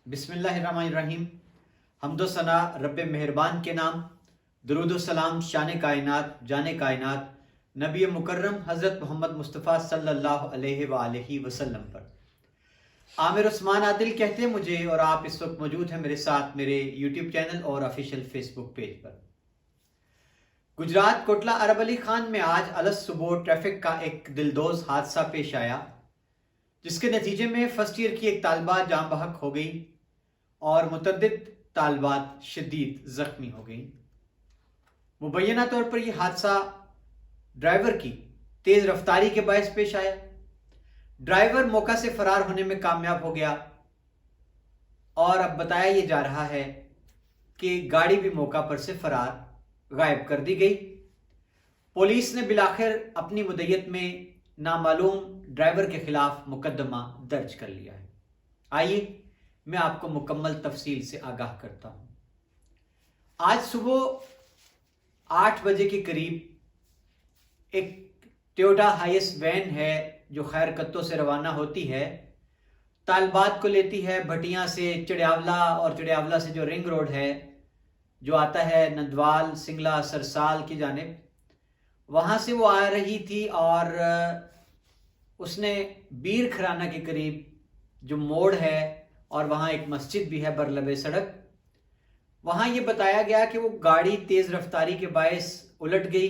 बिस्मिल्लाहिर्रहमानिर्रहीम। हम्दो सना रब मेहरबान के नाम। दरूद सलाम शान कायनात जाने कायनात नबी मुकर्रम हज़रत मोहम्मद मुस्तफ़ा सल्लल्लाहु अलैहि वसल्लम पर। आमिर उस्मान आदिल कहते हैं मुझे, और आप इस वक्त मौजूद हैं मेरे साथ मेरे यूट्यूब चैनल और ऑफिशियल फेसबुक पेज पर। गुजरात कोटला अरब अली खान में आज अलस सुबह ट्रैफिक का एक दिलदोज हादसा पेश आया, जिसके नतीजे में फर्स्ट ईयर की एक तालिबा जाम बहक हो गई और मुतअद्दिद तालिबात शदीद जख्मी हो गई। मुबैना तौर पर यह हादसा ड्राइवर की तेज रफ्तारी के बायस पेश आया। ड्राइवर मौका से फरार होने में कामयाब हो गया और अब बताया यह जा रहा है कि गाड़ी भी मौका पर से फरार गायब कर दी गई। पुलिस ने बिलाखिर अपनी मुद्दत में नामालूम ड्राइवर के खिलाफ मुकदमा दर्ज कर लिया है। आइए मैं आपको मुकम्मल तफसील से आगाह करता हूं। आज सुबह 8 बजे के करीब एक टोयोटा हाइएस वैन है जो खैर कत्तो से रवाना होती है, तालिबात को लेती है भटियां से चढ़ियावला, और चढ़ियावला से जो रिंग रोड है जो आता है नंदवाल सिंगला सरसाल की जानिब, वहां से वो आ रही थी और उसने बीर खराना के करीब जो मोड़ है और वहाँ एक मस्जिद भी है बरलबे सड़क, वहाँ ये बताया गया कि वो गाड़ी तेज़ रफ्तारी के बायस उलट गई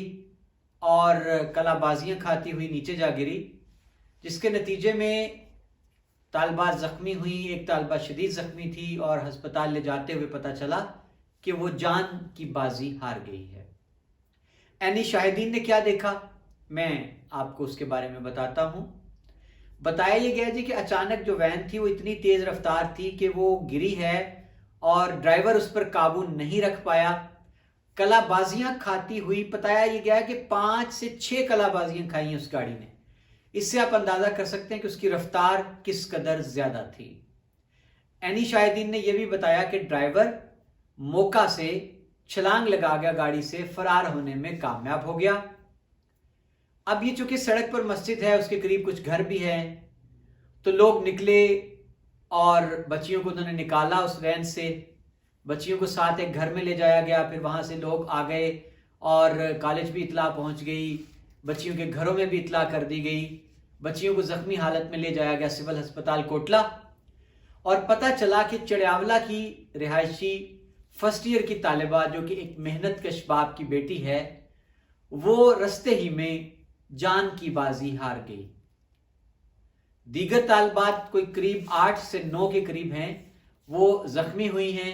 और कलाबाजियाँ खाती हुई नीचे जा गिरी, जिसके नतीजे में तालिबा ज़ख्मी हुई। एक तालिबा शदीद ज़ख्मी थी और हस्पताल ले जाते हुए पता चला कि वो जान की बाजी हार गई है। ऐनी शाहिदीन ने क्या देखा, मैं आपको उसके बारे में बताता हूँ। बताया ये गया जी कि अचानक जो वैन थी वो इतनी तेज रफ्तार थी कि वो गिरी है और ड्राइवर उस पर काबू नहीं रख पाया। कलाबाजियां खाती हुई, बताया ये गया कि 5 से 6 कलाबाजियां खाई उस गाड़ी ने। इससे आप अंदाजा कर सकते हैं कि उसकी रफ्तार किस कदर ज्यादा थी। ऐनी शाहिदीन ने यह भी बताया कि ड्राइवर मौका से छलांग लगा गया, गाड़ी से फरार होने में कामयाब हो गया। अब ये चूंकि सड़क पर मस्जिद है, उसके करीब कुछ घर भी हैं, तो लोग निकले और बच्चियों को उन्होंने निकाला उस वैन से। बच्चियों को साथ एक घर में ले जाया गया, फिर वहां से लोग आ गए और कॉलेज भी इतला पहुंच गई, बच्चियों के घरों में भी इतला कर दी गई। बच्चियों को जख्मी हालत में ले जाया गया सिविल अस्पताल कोटला, और पता चला कि चढ़ियावला की रिहायशी फर्स्ट ईयर की तालिबा जो कि एक मेहनत कश बाप की बेटी है, वो रस्ते ही में जान की बाजी हार गई। दीगर तालिबात कोई करीब 8 से 9 के करीब हैं, वो जख्मी हुई हैं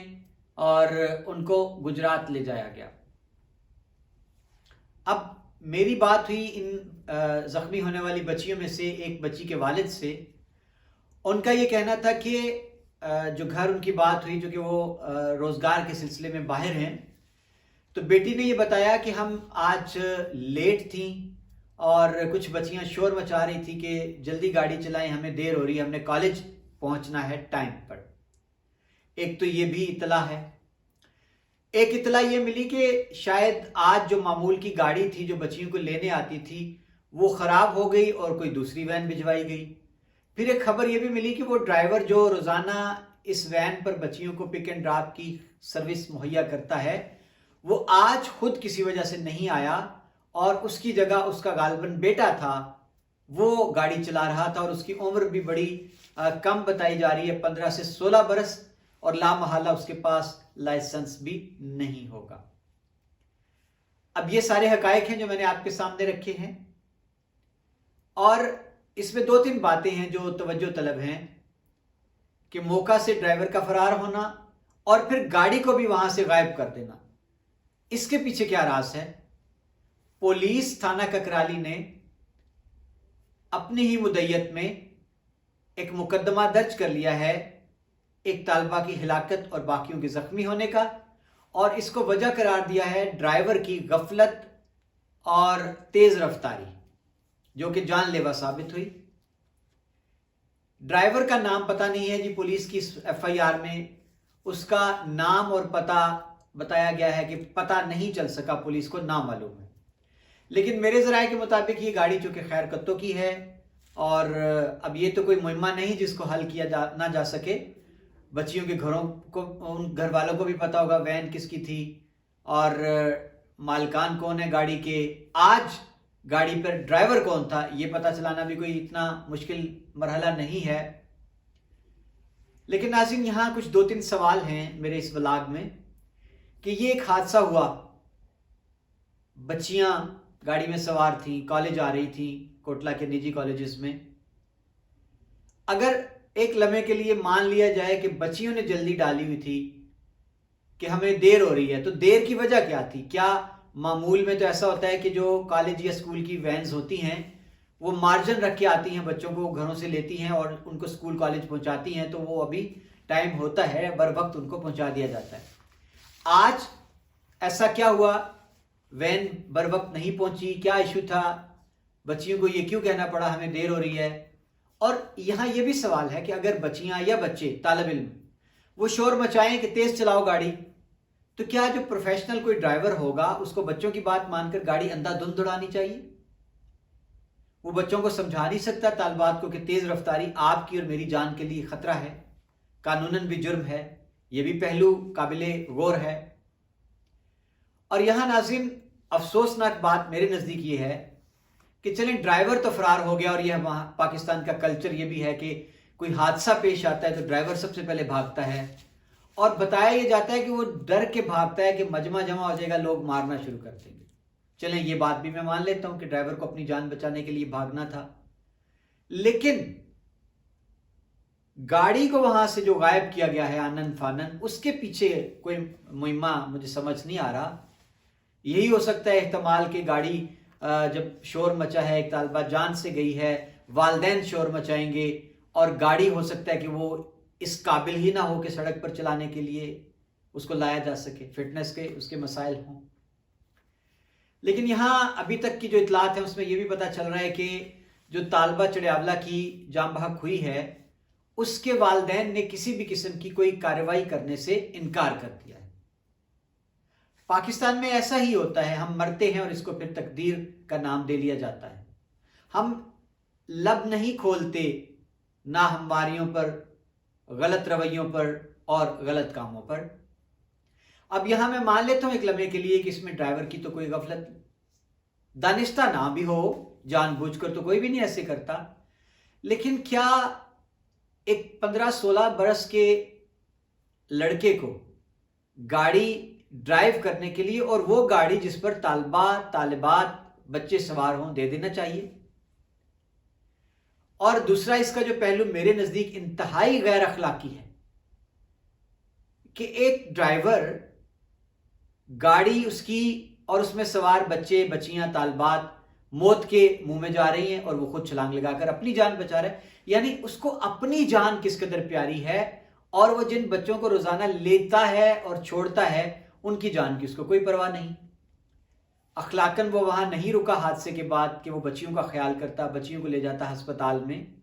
और उनको गुजरात ले जाया गया। अब मेरी बात हुई इन जख्मी होने वाली बच्चियों में से एक बच्ची के वालिद से। उनका ये कहना था कि जो घर उनकी बात हुई, जो कि वो रोजगार के सिलसिले में बाहर हैं, तो बेटी ने ये बताया कि हम आज लेट थी और कुछ बच्चियां शोर मचा रही थी कि जल्दी गाड़ी चलाएं, हमें देर हो रही है, हमने कॉलेज पहुंचना है टाइम पर। एक तो ये भी इतला है। एक इतला ये मिली कि शायद आज जो मामूल की गाड़ी थी जो बच्चियों को लेने आती थी वो खराब हो गई और कोई दूसरी वैन भिजवाई गई। फिर एक खबर ये भी मिली कि वो ड्राइवर जो रोजाना इस वैन पर बच्चियों को पिक एंड ड्रॉप की सर्विस मुहैया करता है, वो आज खुद किसी वजह से नहीं आया और उसकी जगह उसका गालबन बेटा था, वो गाड़ी चला रहा था और उसकी उम्र भी बड़ी कम बताई जा रही है, 15 से 16 बरस, और लामहला उसके पास लाइसेंस भी नहीं होगा। अब ये सारे हकायक हैं जो मैंने आपके सामने रखे हैं, और इसमें 2-3 बातें हैं जो तवज्जो तलब हैं कि मौका से ड्राइवर का फरार होना और फिर गाड़ी को भी वहां से गायब कर देना। इसके पीछे क्या राज है? पुलिस थाना ककराली ने अपनी ही मुद्दत में एक मुकदमा दर्ज कर लिया है एक तालिबा की हिलाकत और बाकियों के जख्मी होने का, और इसको वजह करार दिया है ड्राइवर की गफलत और तेज रफ्तारी, जो कि जानलेवा साबित हुई। ड्राइवर का नाम पता नहीं है जी, पुलिस की FIR में उसका नाम और पता बताया गया है कि पता नहीं चल सका, पुलिस को नाम मालूम है। लेकिन मेरे ज़राए के मुताबिक ये गाड़ी चूंकि खैर कत्तो की है और अब ये तो कोई मुहिम्मा नहीं जिसको हल किया ना जा सके, बच्चियों के घरों को, उन घर वालों को भी पता होगा वैन किसकी थी और मालिकान कौन है गाड़ी के। आज गाड़ी पर ड्राइवर कौन था ये पता चलाना भी कोई इतना मुश्किल मरहला नहीं है। लेकिन नाज़रीन, यहाँ कुछ 2-3 सवाल हैं मेरे इस व्लॉग में कि ये एक हादसा हुआ, बच्चियां गाड़ी में सवार थीं, कॉलेज आ रही थीं कोटला के निजी कॉलेजेस में। अगर एक लम्हे के लिए मान लिया जाए कि बच्चियों ने जल्दी डाली हुई थी कि हमें देर हो रही है, तो देर की वजह क्या थी? क्या मामूल में तो ऐसा होता है कि जो कॉलेज या स्कूल की वैन्स होती हैं वो मार्जिन रख के आती हैं, बच्चों को घरों से लेती हैं और उनको स्कूल कॉलेज पहुंचाती हैं, तो वो अभी टाइम होता है बर वक्त उनको पहुंचा दिया जाता है। आज ऐसा क्या हुआ? वैन बर वक्त नहीं पहुंची, क्या इशू था? बच्चियों को ये क्यों कहना पड़ा हमें देर हो रही है? और यहाँ ये भी सवाल है कि अगर बच्चियां या बच्चे तालिब इल्म वो शोर मचाएं कि तेज चलाओ गाड़ी, तो क्या जो प्रोफेशनल कोई ड्राइवर होगा उसको बच्चों की बात मानकर गाड़ी अंधाधुंध दौड़ानी चाहिए? वो बच्चों को समझा नहीं सकता तालिबात को कि तेज रफ्तारी आपकी और मेरी जान के लिए खतरा है, कानूनन भी जुर्म है? ये भी पहलू काबिले गौर है। और यहां नाज़रीन अफसोसनाक बात मेरे नज़दीक ये है कि चलें ड्राइवर तो फरार हो गया, और यह वहाँ पाकिस्तान का कल्चर ये भी है कि कोई हादसा पेश आता है तो ड्राइवर सबसे पहले भागता है और बताया ये जाता है कि वो डर के भागता है कि मजमा जमा हो जाएगा, लोग मारना शुरू कर देंगे। चलें ये बात भी मैं मान लेता हूं कि ड्राइवर को अपनी जान बचाने के लिए भागना था, लेकिन गाड़ी को वहां से जो गायब किया गया है आनन फानन, उसके पीछे कोई मुहिम्मा मुझे समझ नहीं आ रहा। यही हो सकता है एहतमाल कि गाड़ी जब शोर मचा है, एक तालिबा जान से गई है, वालदैन शोर मचाएंगे और गाड़ी हो सकता है कि वो इस काबिल ही ना हो कि सड़क पर चलाने के लिए उसको लाया जा सके, फिटनेस के उसके मसाइल हों। लेकिन यहाँ अभी तक की जो इतलात है उसमें यह भी पता चल रहा है कि जो तालिबा चढ़ियावला की जाम बहक हुई है उसके वालदैन ने किसी भी किस्म की कोई कार्रवाई करने से इनकार कर दिया है। पाकिस्तान में ऐसा ही होता है, हम मरते हैं और इसको फिर तकदीर का नाम दे लिया जाता है। हम लब नहीं खोलते ना हमवारियों पर, गलत रवैयों पर और गलत कामों पर। अब यहां मैं मान लेता हूं एक लम्हे के लिए कि इसमें ड्राइवर की तो कोई गफलत दानिस्ता ना भी हो, जानबूझकर तो कोई भी नहीं ऐसे करता, लेकिन क्या एक 15-16 बरस के लड़के को गाड़ी ड्राइव करने के लिए, और वो गाड़ी जिस पर तालिबा तालिबात बच्चे सवार हों, दे देना चाहिए? और दूसरा इसका जो पहलू मेरे नजदीक इंतहाई गैर अखलाकी है कि एक ड्राइवर गाड़ी उसकी और उसमें सवार बच्चे बच्चियां तालिबात मौत के मुंह में जा रही हैं और वो खुद छलांग लगाकर अपनी जान बचा रहा है। यानी उसको अपनी जान किस कदर प्यारी है, और वो जिन बच्चों को रोजाना लेता है और छोड़ता है उनकी जान की उसको कोई परवाह नहीं। अखलाकन वो वहां नहीं रुका हादसे के बाद कि वो बच्चियों का ख्याल करता, बच्चियों को ले जाता अस्पताल में।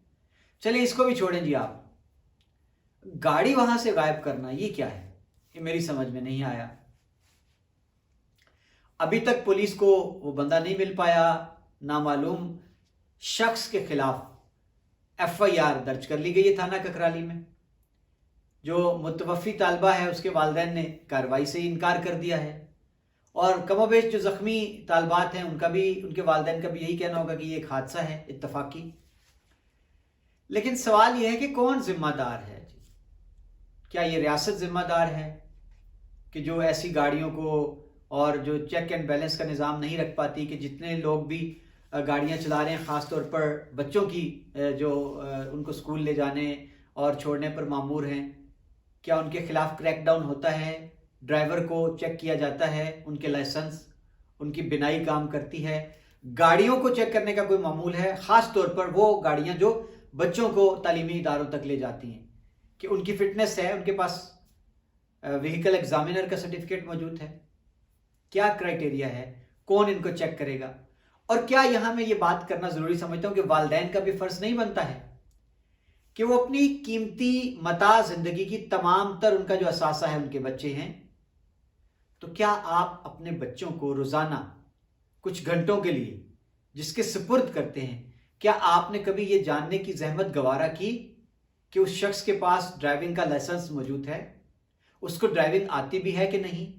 चले इसको भी छोड़ें जी, आप गाड़ी वहां से गायब करना ये क्या है, ये मेरी समझ में नहीं आया। अभी तक पुलिस को वो बंदा नहीं मिल पाया, नामालूम शख्स के खिलाफ FIR दर्ज कर ली गई है थाना ककराली में। जो मुतवफ़ी तालिबा है उसके वालिदैन ने कार्रवाई से इनकार कर दिया है, और कमोबेश जो ज़ख्मी तालिबात हैं उनका भी, उनके वालिदैन का भी यही कहना होगा कि ये एक हादसा है इत्तफाकी। लेकिन सवाल यह है कि कौन जिम्मेदार है जी? क्या ये रियासत जिम्मेदार है कि जो ऐसी गाड़ियों को और जो चेक एंड बैलेंस का निज़ाम नहीं रख पाती, कि जितने लोग भी गाड़ियां चला रहे हैं ख़ास तौर पर बच्चों की जो उनको स्कूल ले जाने और छोड़ने पर मामूर हैं, क्या उनके खिलाफ क्रैकडाउन होता है? ड्राइवर को चेक किया जाता है, उनके लाइसेंस, उनकी बिनाई काम करती है? गाड़ियों को चेक करने का कोई मामूल है? ख़ास तौर पर वो गाड़ियां जो बच्चों को तालीमी इदारों तक ले जाती हैं, कि उनकी फिटनेस है, उनके पास व्हीकल एग्जामिनर का सर्टिफिकेट मौजूद है? क्या क्राइटेरिया है? कौन इनको चेक करेगा? और क्या यहां मैं ये बात करना जरूरी समझता हूं कि वालिदैन का भी फर्ज नहीं बनता है कि वो अपनी कीमती मता जिंदगी की तमाम तर, उनका जो असासा है उनके बच्चे हैं, तो क्या आप अपने बच्चों को रोजाना कुछ घंटों के लिए जिसके सुपुर्द करते हैं, क्या आपने कभी ये जानने की जहमत गवारा की کہ उस शख्स के पास ड्राइविंग का लाइसेंस मौजूद है, उसको ड्राइविंग आती भी है कि नहीं,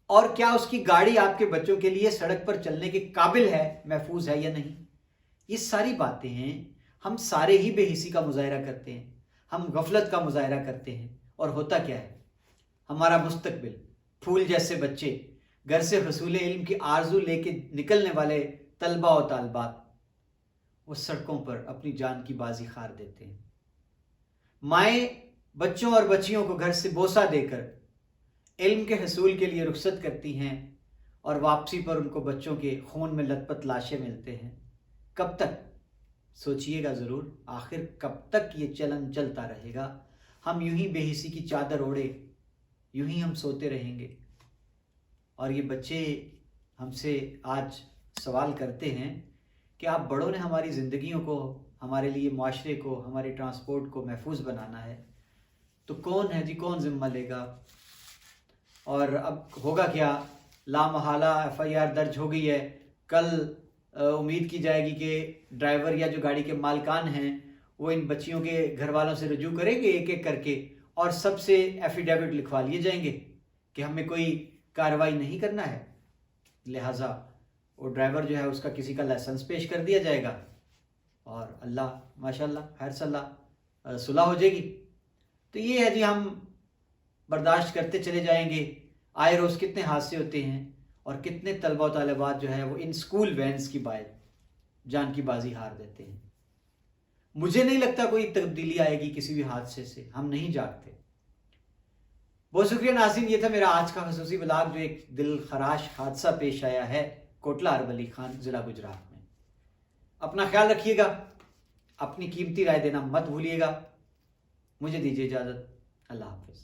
और क्या उसकी गाड़ी आपके बच्चों के लिए सड़क पर चलने के काबिल है, महफूज है या नहीं। ये सारी बातें हैं। हम सारे ही बेहिसी का मुजाहरा करते हैं, हम गफलत का मुजाहरा करते हैं, और होता क्या है, हमारा मुस्तकबिल, फूल जैसे बच्चे, घर से हसूल इल्म की आरजू लेके निकलने वाले तलबा और तालबात, वो सड़कों पर अपनी जान की बाजी खार देते हैं। माएँ बच्चों और बच्चियों को घर से बोसा देकर इल्म के हसूल के लिए रुखसत करती हैं, और वापसी पर उनको बच्चों के खून में लथपथ लाशें मिलते हैं। कब तक, सोचिएगा ज़रूर, आखिर कब तक ये चलन चलता रहेगा। हम यूं ही बेहिसी की चादर ओढ़े यूं ही हम सोते रहेंगे। और ये बच्चे हमसे आज सवाल करते हैं कि आप बड़ों ने हमारी ज़िंदगियों को, हमारे लिए माशरे को, हमारे ट्रांसपोर्ट को महफूज बनाना है, तो कौन है जी, कौन ज़िम्मा लेगा। और अब होगा क्या, लामहला FIR दर्ज हो गई है, कल उम्मीद की जाएगी कि ड्राइवर या जो गाड़ी के मालिकान हैं वो इन बच्चियों के घर वालों से रजू करेंगे एक एक करके, और सबसे एफिडेविट लिखवा लिए जाएंगे कि हमें कोई कार्रवाई नहीं करना है, लिहाजा वो ड्राइवर जो है उसका किसी का लाइसेंस पेश कर दिया जाएगा, और अल्लाह माशाल्लाह खैर सल्लाह सुलह हो जाएगी। तो ये है जी, हम बर्दाश्त करते चले जाएंगे। आए रोज़ कितने हादसे होते हैं, और कितने तलबा और तालिबात जो है वो इन स्कूल वैन्स की जान की बाजी हार देते हैं। मुझे नहीं लगता कोई तब्दीली आएगी किसी भी हादसे से, हम नहीं जागते। बहुत शुक्रिया नाज़रीन, ये था मेरा आज का खसूसी ब्लॉग जो एक दिल खराश हादसा पेश आया है कोटला अरवली खान ज़िला गुजरात में। अपना ख्याल रखिएगा, अपनी कीमती राय देना मत भूलिएगा। मुझे दीजिए इजाज़त, अल्लाह हाफ़िज़।